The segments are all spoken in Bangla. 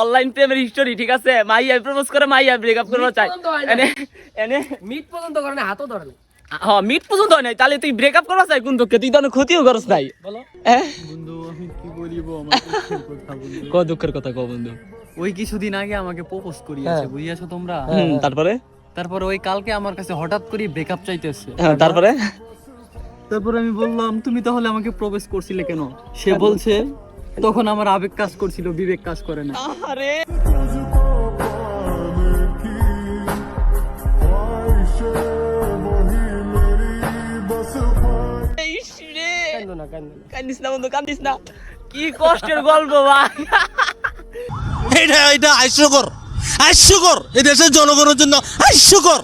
অনলাইন প্রেমের হিস্টোরি, ঠিক আছে? মাইয়া প্রপোজ করে, মাইয়া ব্রেকআপ করতে চাই, এনে মিট পর্যন্ত করে না, হাতও ধরে না। হ্যাঁ, মিট পর্যন্ত হয় নাই, তাহলে তুই ব্রেকআপ করতে চাই কোন দুঃখে? তুই তো অনেক ক্ষতিও করছ নাই। বলো বন্ধু আমি কি বলিব আমার দুঃখের কথা বন্ধু। ক দুঃখের কথা কও বন্ধু। ওই কিছুদিন আগে আমাকে প্রপোজ করিয়েছে, বুঝিয়াছো তোমরা? তারপরে তারপরে ওই কালকে আমার কাছে হঠাৎ করে ব্রেকআপ চাইতেছে। তারপরে তারপরে আমি বললাম তুমি তাহলে আমাকে প্রপোজ করছিলে কেন? সে বলছে তখন আমার আবেগ কাজ করছিল, বিবেক কাজ করে না। আরে কান্দো না। কান্দিস না বন্ধু, কান্দিস না। কি কষ্টের গল্প ভাই। এটা হাস্যকর এই দেশের জনগণের জন্য হাস্যকর।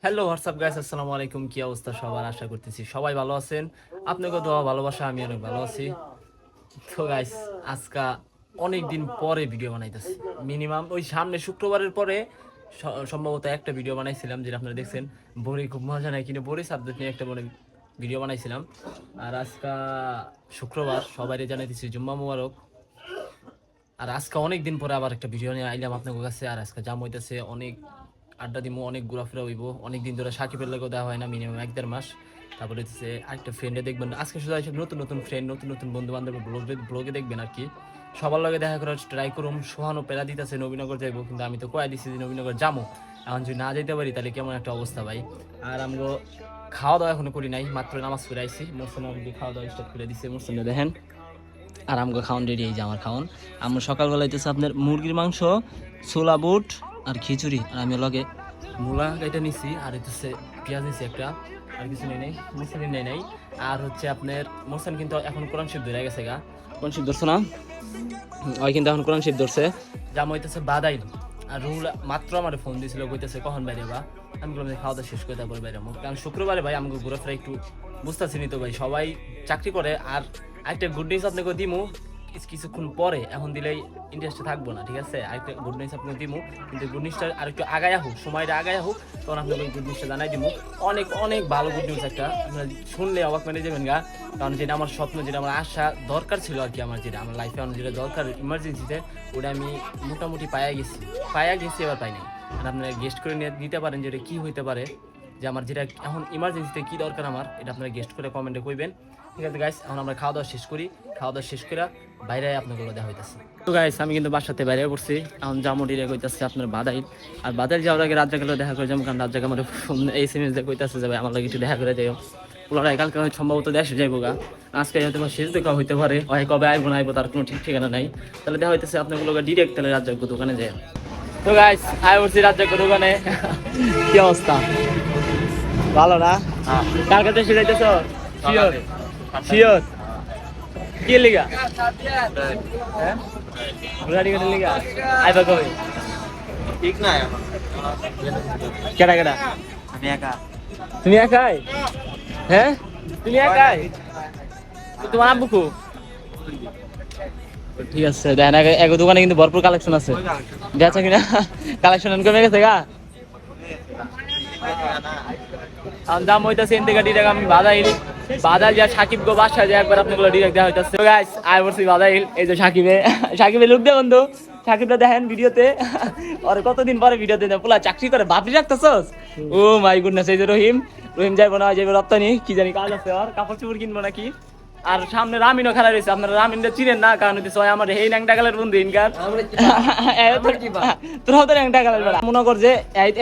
হ্যালো হোয়াটসঅ্যাপ গাইস, আসসালামু আলাইকুম। কি অবস্থা সবার? আশা করতেছি সবাই ভালো আছেন। আপনাকে দোয়া ভালোবাসা, আমি অনেক ভালো আছি। তো গাইস আজকে অনেক দিন পরে ভিডিও বানাইতেছি, মিনিমাম ওই সামনে শুক্রবারের পরে সম্ভবত একটা ভিডিও বানাইছিলাম, যেটা আপনারা দেখছেন। বড়ি খুব মজা নাই, কিন্তু বড়ি সাবজেক্ট নিয়ে একটা বড় ভিডিও বানাইছিলাম। আর আজকে শুক্রবার, সবাই জানাইতেছি জুম্মা মুবারক। আর আজকে অনেক দিন পরে আবার একটা ভিডিও নিয়ে আইলাম আপনাদের কাছে। আর আজকে জাম হইতেছে, অনেক আড্ডা দিব, অনেক ঘোরাফেরা হইব। অনেক দিন ধরে সাকিবের লগেও দেওয়া হয় না, মিনিমাম 1-1.5 মাস। তারপরে হচ্ছে আরেকটা ফ্রেন্ডে দেখবেন আজকে, শুধু এইসব নতুন ফ্রেন্ড, নতুন বন্ধু বান্ধব ব্লগে দেখবেন আর কি। সবার লগে দেখা করার ট্রাই করুম। সোহানো পেরা দিতেছে নবীনগর যাইবো, কিন্তু আমি তো কয়ে দিচ্ছি যে নবীনগর যাবো। এখন যদি না যেতে পারি তাহলে কেমন একটা অবস্থা ভাই। আর আমরা খাওয়া দাওয়া এখনো করি নাই, মাত্র নামাজ পড়ে আইছি। মোরসান খাওয়া দাওয়া স্টার্ট করে দিচ্ছে, মোরসানটা দেখেন। আর আমাকে খাওয়ান রেডি, এই যে আমার খাওয়ান। আমরা সকালবেলা হইতেছে আপনার মুরগির মাংস, ছোলা বুট আর খিচুড়ি। আর আমি লগে মূলা এটা নিছি, আর হচ্ছে পেঁয়াজ নিছি একটা, আর কিছু নেই, মশালি নেই। আর হচ্ছে আপনার মোরসান কিন্তু এখন কোরআন শরীফ ধরে গেছে গা। কোরআন শরীফ ধরছো না? ওই কিন্তু এখন কোরআন শরীফ ধরছে। জামা হইতেছে বাদাইল। আর রুল মাত্র আমার ফোন দিয়েছিল, কইতেছে কখন বাইরে বা। আমি বললাম খাওয়া দাওয়া শেষ করে তারপরে বাইরে। কারণ শুক্রবারে ভাই আমাকে ঘোরাফেরা একটু বুঝতেছি নি তো ভাই, সবাই চাকরি করে। আর একটা গুড নিউজ আপনাকে দিমু কিছুক্ষণ পরে, এখন দিলেই ইন্টারেস্টে থাকবো না, ঠিক আছে? আরেকটা গুড নিউজ আপনাকে দিমু, কিন্তু গুড নিউজটা আরেকটু আগায় হোক, সময়টা আগায় হোক, তখন আপনাকে ওই গুড নিউজটা জানাই দিমু। অনেক ভালো গুড নিউজ একটা, আপনারা শুনলে অবাক মেনে যাবেন গা। কারণ যেটা আমার স্বপ্ন, যেটা আমার আশা দরকার ছিল আর কি, আমার যেটা আমার লাইফে আমার যেটা দরকার ইমার্জেন্সিতে, ওটা আমি মোটামুটি পাইয়া গেছি, এবার পাই নাই। আর আপনারা গেস্ট করে নিতে পারেন যে এটা কী হইতে পারে, যে আমার যেটা এখন ইমার্জেন্সিতে কী দরকার আমার, এটা আপনারা গেস্ট করে কমেন্টে কইবেন, ঠিক আছে গাইস? এখন আমরা খাওয়া দাওয়া শেষ করি, খাওয়া দাওয়া শেষ করে বাইরে আপনাকে দেখা হইতেছে। তো গাইস আমি কিন্তু বাসাতে বাইরে পড়ছি, এখন জামুটিরে কইতাছে আপনার বাদাইল। আর বাদাইল যাওয়ার আগে রাত জায়গায় দেখা করে যাবো, কারণ রাত জায়গা আমার SMS দিয়ে কইতাছে যাবে আমার লাগে একটু দেখা করে যাই। ওনারা কালকে সম্ভবত দেশে যাইবো গা, আজকে হয়তো শেষ দেখা হইতে পারে, হয় কবে আইবো না আইবো তার কোনো ঠিক ঠিকানা নাই। তাহলে দেখা হইতেছে আপনার লোক ডিরেক্ট তাহলে রাত জায়গা দোকানে যাই। তো গাইস আয় পড়ছি রাত জায়গা দোকানে। কি অবস্থা? ভালো না? কার কাছে এসে যাইতেছ? শিওর কি লিগা? হ্যাঁ গাড়ি গাড়ি লিগা আইবা কবে? ঠিক না কেডা আমি একা। তুমি একাই? হ্যাঁ তুমি একাই? তোমার আব্বু কো? ঠিক আছে দেখেন, এক দোকানে কিন্তু ভরপুর কালেকশন আছে, দেখছো কিনা? কালেকশন কমে গেছে গা। দাম হইতাছে এন থেকে ডিরেক্ট আমি বাদাইল যা সাকিব গো বাসা যে একবার আপনাগুলো ডিরেক্ট দেওয়া হইতাছে। তো গাইস আই বলছি বাদাইল, এই যে সাকিবে লুক দে বন্ধু। সাকিবটা দেখেন ভিডিওতে, আর কতদিন পরে ভিডিওতে পুলা চাকরি করে বাপরি রাখতেছস। ও মাই গুডনেস, এই যে রহিম যাইবো না, যাইবো রপ্তানি, কি জানি কাজ আছে আর, কাপড় চোপড় কিনবো নাকি। আর সামনে রামিনও খেলা রয়েছে, আপনারা রামিনটা চিনেন না, কারণ হচ্ছে আমার এই ন্যাংটা গালের বন্ধু ইনকার। তোরাও তো ন্যাংটা গালের বেড়া মনে কর যে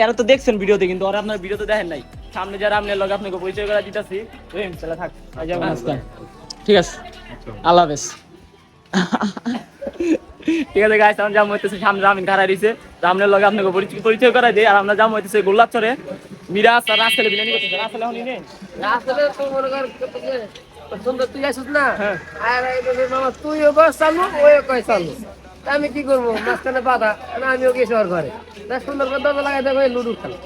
এরা তো দেখছেন ভিডিওতে, কিন্তু ওরা আপনার ভিডিওতে দেখেন নাই। সামনে যারা আপনার লগে আপনাকে পরিচয় করে দিতেছি, চলে থাক, ঠিক আছে? আল্লাহ হাফেজ। ঠিক আছে গাইস, আমরা জামু হইতেছে সামনে রামিন খাড়া রইছে, রামনের লগে আপনাকে পরিচয় করাই দেই। আর আমরা জামু হইতেছে গোল্লাচরে মিরাজ আর রাসেলে বিনানি করতেছে। রাসেলে হনি নে, রাসেলে তো মনে কর সুন্দর তুই আসিস না, আর মামা তুইও কয় চালু, ওইও কয় চালু, আমি কি করবো? মাঝখানে বাধা, আমিও গেছি ওর ঘরে, সুন্দর করে দরজা লাগাই দেখো লুডু খেলা।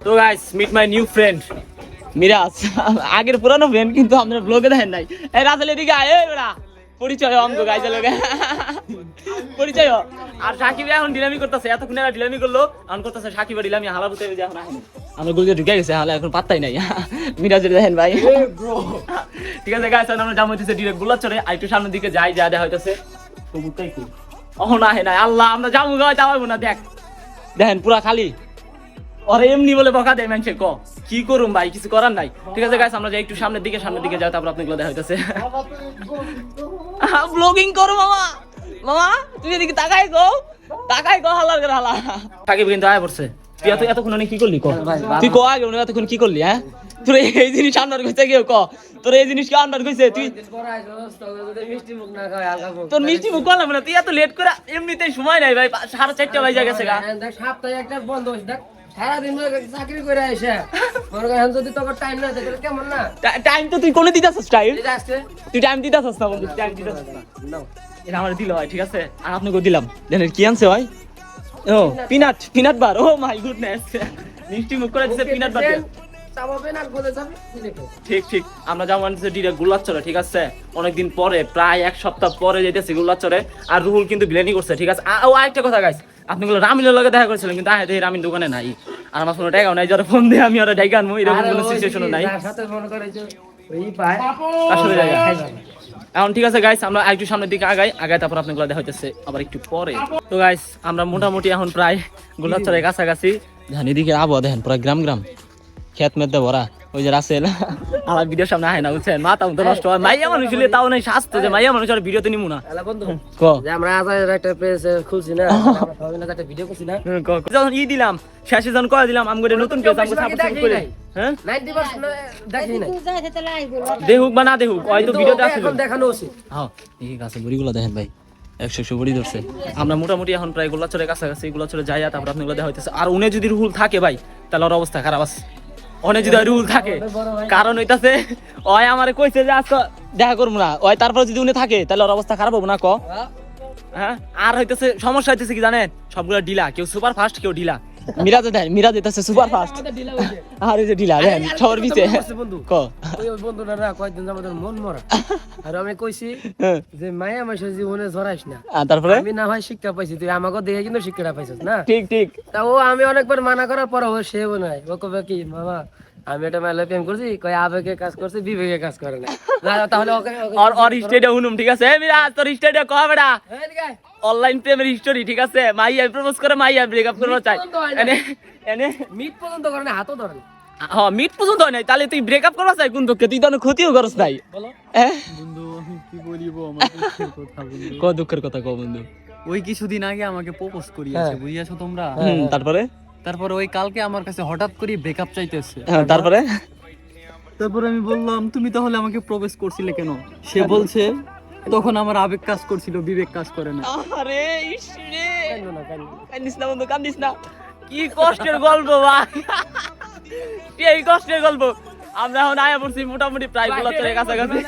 তো guys meet my new friend Miraj, আগের পুরানো ফ্রেন্ড, কিন্তু আপনারা ব্লগে দেখেন নাই। এই রাসেল এদিকে আয়, এই বেড়া পরিচয় আমগো গাইজের লগে পরিচয়। আর সাকিব এখন ডিলামি করতেছে, এতক্ষণ এরা ডিলামি করলো, এখন করতেছে সাকিব ডিলামি হালাবুতে, এখন আসেনি আমরা গুলিতে ঢুকে গেছে, হালা এখন পাত্তাই নাই। মিরাজের দেখেন ভাই, ঠিক আছে গাইস আমরা যাবো হইতেছে ডিরেক্ট গোলাচরে আর একটু সামনের দিকে যাই যা দেখা হইতেছে কবুতরই কই ওহ না হে না আল্লাহ আমরা যাবো গায় যাবো না দেখ দেখেন পুরা খালি ওরে এমনি বলে বকা দেয় মানুষে ক কি করুম ভাই কিছু করার নাই ঠিক আছে গাইস আমরা যাই একটু সামনের দিকে যাই তারপর আপনাগুলো দেখা হইতেছে ব্লগিং করো মামা মামা তুই এদিকে তাকাই গো হালার করে হালা সাকিব কিন্তু আয় পড়ছে তুই এতক্ষণ অনেক কি করলি ক তুই ক আগে এতক্ষণ কি করলি হ্যাঁ তোর এই জিনিস আন্ডার কইছে কেউ ক তোর এই জিনিস কি আন্ডার কইছে তুই তোর মিষ্টি মুখ করলাম না তুই এত লেট করে এমনিতেই সময় নাই ভাই 4:30 বাজে গেছে গা সপ্তাহে একটা বন্ধ হইছে দেখ সারাদিন চাকরি করে আইসা মনে করেন যদি তোর টাইম না থাকে কেমন না টাইম তো তুই কোনে দিতাছস টাইম এটা আসছে তুই টাইম দিতাছস না বন্ধু টাইম দিতাছস না নাও এটা আমার দিল ভাই ঠিক আছে আর আপনাকে দিলাম জানেন কি আনছে ভাই ও peanut bar O my goodness মিষ্টি মুখ করে দিছে পিনাট বার চাবাবেন আর বলে যাবে ঠিক আমরা যাবো আনছে ডিরেক্ট গোলাচরে ঠিক আছে অনেকদিন পরে প্রায় এক সপ্তাহ পরে যাইতেছি গোলাচরে আর রুহুল কিন্তু ব্লেন্ডিং করছে ঠিক আছে ও আরেকটা কথা গাইস আপনি গুলো রামিনের লগে দেখা করেছিলেন কিন্তু আয় দেখি রামিন দোকানে নাই আর আমার ফোনে টাকাও নাই যারা ফোন দিয়ে আমি ওরা ডাইকা আনবো এরকম কোনো সিচুয়েশনও নাই সাথে মনে করে যে ওই পায় আসলে জায়গা এখন ঠিক আছে গাইস আমরা একটু সামনের দিকে আগাই তারপর আপনাগুলো দেখা হইতেছে আবার একটু পরে তো গাইস আমরা মোটামুটি এখন প্রায় গোলাচরের কাছাকাছি দেখেন এদিকে আবহাওয়া দেখেন পুরো গ্রাম খেত মেতে ভরা ওই যে রাসেল আমার ভিডিওর সামনে আয় না বুঝছেন মাথা তো নষ্ট হয় মাইয়া মানুষ হলে তাও নাই শাস্তি যে মাইয়া মানুষ আর ভিডিওতে নিমু না এলা বন্ধু ক যে আমরা আজ একটা পেজ খুলছি না আমরা সবাই মিলে একটা ভিডিও করছি না যখন দিলাম শেষে যখন করে দিলাম আমগরে নতুন পেজ আমগো সাবস্ক্রাইব করে হ্যাঁ 90% দেখি নাই দেখুক বা না দেখুক হয়তো ভিডিওতে আছে এখন দেখানো উচিত হ্যাঁ ঠিক আছে বড়িগুলো দেখেন ভাই 100 বড়ি ধরছে আমরা মোটামুটি এখন প্রায় গোলাচরের কাছাকাছি গোলাচরে যাই তারপর আপনাগুলো দেখা হইতেছে আর উনি যদি রুহুল থাকে ভাই তাহলে ওর অবস্থা খারাপ আছে অনেক যদি রুহুল থাকে কারণ হইতাছে ওই আমারে কইছে যে আজকে দেখা করবো না ওই তারপর যদি উনি থাকে তাহলে ওর অবস্থা খারাপ হবে না ক হ্যাঁ আর হইতেছে সমস্যা হইতেছে কি জানেন সবগুলো ডিলা কেউ সুপার ফাস্ট কেউ ডিলা মিরাজ হইতাছে সুপার ফাস্ট আর এই যে ডিলা দেন সবার ভিতরে ক ওই বন্ধুরা কয়েকদিন আমাদের মন মরা আর আমি কইছি যে মায়া মাসে জীবনে জড়াইস না তারপরে আমি না হয় শিক্ষা পাইছি তুই আমাকে দেখে কিন্তু শিক্ষাটা পাইছিস না ঠিক তা ও আমি অনেকবার মানা করার পর ও সেও নাই ও কবে কি মামা আমি এটা মেলা প্রেম করছি কয় আবেগে কাজ করছে বিবেকে কাজ করে না তাহলে ওকে আর স্টেডিয়াম হুনুম ঠিক আছে মিরাজ তোর স্টেডিয়াম কহ বেটা অনলাইন প্রেমের হিস্টোরি ঠিক আছে মাইয়া প্রপোজ করে মাইয়া ব্রেকআপ করতে চাই এনে মিট পর্যন্ত করে না হাতও ধরে না হ্যাঁ মিট পর্যন্ত হয় নাই তাহলে তুই ব্রেকআপ করবা চাই কোন দুঃখে তুই তো ক্ষতিও করস নাই বন্ধু আমি কি বলিব আমার দুঃখের কথা বন্ধু ক দুঃখের কথা ক বন্ধু ওই কিছুদিন আগে আমাকে প্রপোজ করিয়েছে বুঝিয়াছো তোমরা তারপরে ওই কালকে আমার কাছে হঠাৎ করে ব্রেকআপ চাইতেছে তারপরে আমি বললাম তুমি তাহলে আমাকে প্রপোজ করছিলে কেন সে বলছে তখন আমার আবেগ কাজ করছিল বিবেক কাজ করে না আরে ইসরে কান্দিস না বন্ধু কান্দিস না কি কষ্টের গল্প ভাই এই কষ্টের গল্প আমরা এখন আয়া পড়ছি মোটামুটি প্রায় গোলাচরের কাছাকাছি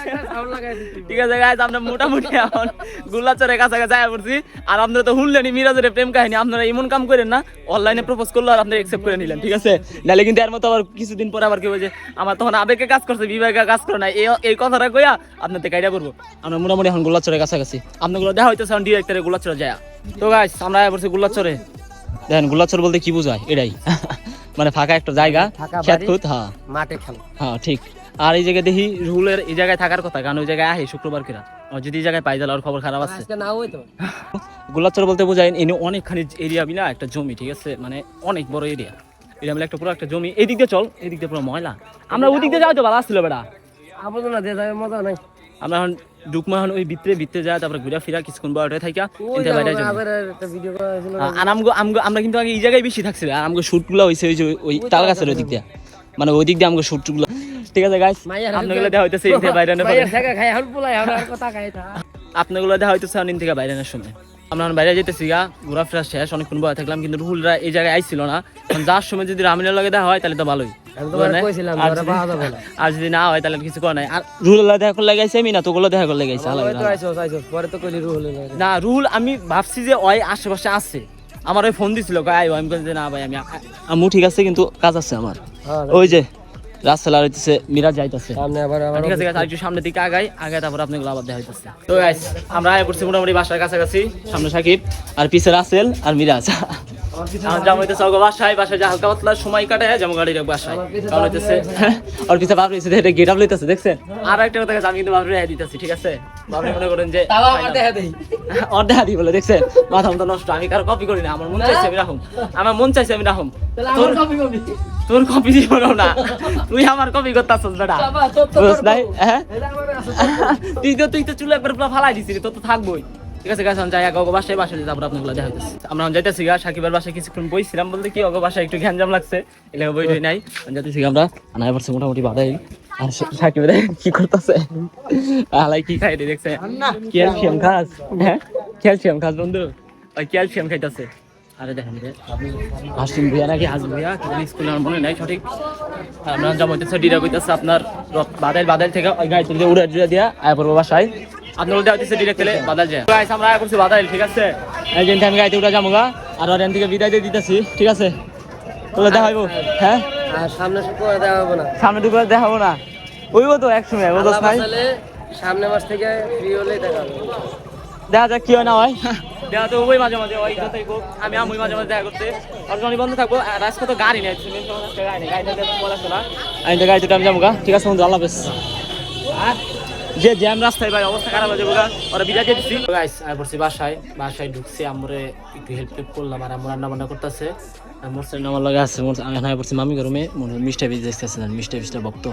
ঠিক আছে গাইস আমরা মোটামুটি এখন গোলাচরের কাছাকাছি আয়া পড়ছি আর আপনারা তো শুনলেনই মিরাজের প্রেম কাহিনী আপনারা এমন কাম করেন না অনলাইনে প্রপোজ করলো আর আপনারা অ্যাকসেপ্ট করে নিলেন ঠিক আছে নাহলে কিন্তু এর মতো আবার কিছুদিন পরে আবার কি বলছে আমার তখন আবেগে কাজ করছে বিবেকে কাজ করে না এই কথাটা কইয়া আপনাদের কাইডা করবো আমরা মোটামুটি এখন গোলাচরের কাছাকাছি আপনাগুলো দেখা হইতেছে এখন ডিরেক্টরে গোলাচরে যায় তো গাইস আমরা আয়া পড়ছি গোলাচরে দেখেন গোলাচর বলতে কি বোঝায় এটাই মানে ফাঁকা একটা জায়গা খেতখুত হ্যাঁ মাঠে খেলা হ্যাঁ ঠিক আর এই জায়গায় দেখি রুহুলের এই জায়গায় থাকার কথা কারণ ওই জায়গায় আহে শুক্রবার কিরা যদি এই জায়গায় পাই তাহলে ওর খবর খারাপ আছে আজকে না হই তো গোলাচর বলতে বোঝায় এনে অনেকখানি এরিয়া মিলা একটা জমি ঠিক আছে মানে অনেক বড় এরিয়া এটা মিলে একটা পুরো একটা জমি এই দিক দিয়ে চল এই দিক দিয়ে পুরো ময়লা আমরা ওই দিক দিয়ে যাওয়া তো ভালো আসছিল বেটা আপাতত না দিয়ে যাবে মজা নাই আমরা এখন ডুকমা এখন ওই ভিতরে যায় তারপরে ঘুরা ফিরা কিছুক্ষণ বড় থাইকা এনতে বাইরে যাবো আবার একটা ভিডিও করা হয়েছিল আর আমরা কিন্তু আগে এই জায়গায় বেশি থাকছিল আর আমগো শুটগুলো হইছে ওই যে ওই তাল গাছের ওই দিক দিয়ে মানে ওই দিক দিয়ে আমগো শুটগুলো ঠিক আছে গাইস আপনাগুলো দেখা হইতেছে এনতে বাইরে না মাইয়া টাকা খাই এখন পোলাই আর কথা খাই তা আপনাগুলো দেখা হইতেছে অনিন থেকে বাইরে না শুনে আমরা এখন বাইরে যেতেছি গা ঘোরাফেরা শেষ অনেকক্ষণ বয়ে থাকলাম কিন্তু রুহুলরা এই জায়গায় আইছিল না যার সময় যদি রামিনের লগে দেখা হয় তাহলে তো ভালোই আর যদি না হয় তাহলে কিছু করা নাই আর রুহুল দেখা করে লাগাইছে আমি না তোগুলো দেখা করে লাগাইছে পরে তো কইলি রুহুল না রুহুল আমি ভাবছি যে ওই আশেপাশে আছে আমার ওই ফোন দিছিল আই আমি বলছি না ভাই আমি আমু ঠিক আছে কিন্তু কাজ আছে আমার ওই যে রাস্তা লাগাইতেছে মিরাজ যাইতেছে সামনে আবার ঠিক আছে গাইস একটু সামনের দিকে আগাই তারপর আপনাগুলো আবার দেখা হইতেছে তো গাইস আমরা আয়া পড়ছি মোটামুটি বাসার কাছাকাছি সামনে সাকিব আর পিছে রাসেল আর মিরাজ আমার জামাই হইতেছে ওগো বাসায় যা হালকা পাতলা সময় কাটে যেমন গাড়ি রাখবো বাসায় কারণ হইতেছে ওর পিছে বাপ রয়েছে এটা গেট আপ লইতেছে দেখছেন। আর একটা কথা আমি কিন্তু বাপ রেহাই দিতেছি, ঠিক আছে? বাপরে মনে করেন যে তাও আমার দেখা দেই ওর দেখা দিই বলে দেখছেন, মাথা মতো নষ্ট। আমি কারো কপি করি না, আমার মন চাইছে আমি রাখুম, আমার মন চাইছে আমি রাখুম। তাহলে আমার কপি কপি তোর কপি দিব না, তুই আমার কপি করতাছস বেটা, বাবা তোর তো বুঝছ নাই? হ্যাঁ এটা আমার আছে তুই তো চুল একবার পুরো ফালাই দিছিস, তোর তো থাকবোই। ঠিক আছে গাছ, আমি যাই আগে বাসায় তারপর আপনাগুলো দেখা হইতেছে। আমরা যাইতেছি গা সাকিবের বাসায় কিছুক্ষণ বইছিলাম, বলতে কি অগো বাসায় একটু ঘ্যানজাম লাগছে, এলাকা বই টই নাই। যাইতেছি আমরা আনায় পড়ছে মোটামুটি বাধাই। আর সাকিবের কি করতেছে, আলাই কি খাই রে দেখছে, ক্যালসিয়াম খাস? হ্যাঁ ক্যালসিয়াম খাস বন্ধু, ওই ক্যালসিয়াম খাইতেছে। আরে দেখেন রে হাসিম ভুইয়া নাকি হাস ভুইয়া স্কুলে আমার মনে নাই সঠিক। আমরা জমাইতেছে ডিরা কইতেছে আপনার বাদাইল থেকে ওই গাড়ি তুলে উড়ে দিয়া আয় পড়বো বাসায়। আপনার উল্টা হইতেছে ডিরেক্ট তেলে বাদাল যায়। গাইস আমরা আয় করছি বাদাইল, ঠিক আছে? এই যে আমি গাড়িতে উঠে যাবো গা, আর ওর থেকে বিদায় দিয়ে দিতেছি, ঠিক আছে? তোলে দেখা হইব। হ্যাঁ আর সামনে শুক্রবার দেখা হবে না, সামনে ঢুকে দেখাবো না, ওইব তো একসময় ও দোষ নাই। তাহলে সামনে মাস থেকে ফ্রি হলেই দেখা হবে। দেখা যাক কি হয় না হয়, দেখা তো ওই মাঝে মাঝে ওই যতই হোক আমি আমি মাঝে মাঝে দেখা করতে। আর যখন বন্ধ থাকবো রাস্তা তো গাড়ি নেই, আমি তো গাড়িতে আমি যাবো গা, ঠিক আছে বন্ধু, আল্লাহ হাফেজ। আর যে জ্যাম রাস্তায় ভাই অবস্থা খারাপ হয়ে যাবো গা, ওরা বিদায় দিয়ে দিচ্ছি। গাইস আমি পড়ছি বাসায় ঢুকছি, আমরা একটু হেল্প করলাম, আর আমরা রান্না বান্না করতেছে। মোরসের নামার লাগে আছে, আমি এখানে পড়ছি মামি গরমে মিষ্টা বিজ দেখতেছে না, মিষ্টা ভক্ত।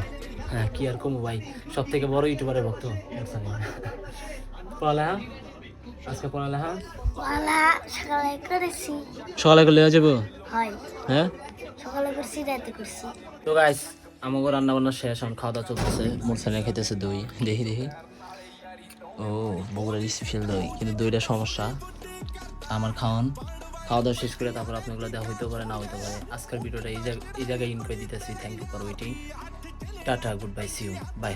হ্যাঁ কি আর কমু ভাই, সব থেকে বড় ইউটিউবারের ভক্ত। পড়ালেখা আজকে পড়ালেখা সকালে করেছি, সকালে করলে হয়ে যাবো? হয় হ্যাঁ সকালে করছি, রাতে করছি। তো গাইস আমাকে রান্না বান্না শেষ, এখন খাওয়া দাওয়া চলতেছে। মোরসানে খেতেছে দই, দেখি ও বগুড়ার স্পেশাল দই, কিন্তু দইটা সমস্যা। আমার খাওয়া দাওয়া শেষ করে তারপর আপনাগুলো দেওয়া হইতে পারে না হইতে পারে। আজকের ভিডিওটা এই জায়গায় ইন করে দিতেছি। Thank you for waiting, tata, good bye, see you, by.